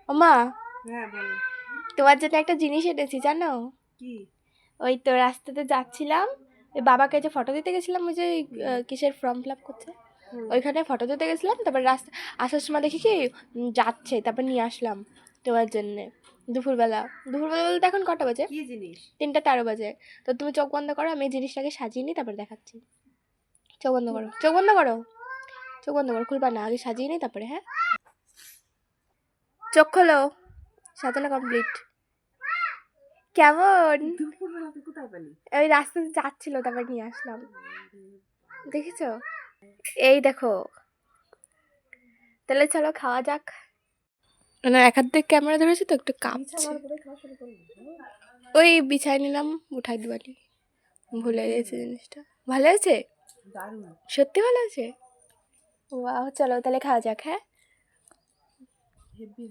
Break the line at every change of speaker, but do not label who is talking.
ওমা,
হ্যাঁ বলো।
তোমার জন্য একটা জিনিস এনেছি জানো?
কি?
ওই তো রাস্তাতে যাচ্ছিলাম, ওই বাবাকে যে ফটো দিতে গেছিলাম, ওই যে কিসের ফর্ম ফিল আপ করছে, ওইখানে ফটো দিতে গেছিলাম। তারপর রাস্তা আসার সময় দেখি কি যাচ্ছে, তারপর নিয়ে আসলাম তোমার জন্যে। দুপুরবেলা, দুপুরবেলা বলতে এখন কটা বাজে?
কি জিনিস?
3:13 বাজে। তো তুমি চোখ বন্ধ করো, আমি এই জিনিসটাকে সাজিয়ে নিই, তারপর দেখাচ্ছি। চোখ বন্ধ করো, চোখ বন্ধ করো, চোখ বন্ধ করো, খুলবা না, আগে সাজিয়ে নিই তারপরে। হ্যাঁ, চোখ খোলো, সাজানো কমপ্লিট। কেমন?
দুপুরবেলা তুই কোথায় পেলি?
ওই রাস্তাতে যাচ্ছিল, তারপর নিয়ে আসলাম। দেখেছো? এই দেখো। তাহলে চলো খাওয়া যাক। না, এক হাত দিয়ে ক্যামেরা ধরেছে তো একটু কাঁপছে। ওই বিছাই নিলাম, উঠাই দিবালি। ভুলে গেছে জিনিসটা। ভালো আছে?
দারুণ।
সত্যি ভালো আছে? ওয়াও, চলো তাহলে খাওয়া যাক। হ্যাঁ,
হেব্বি।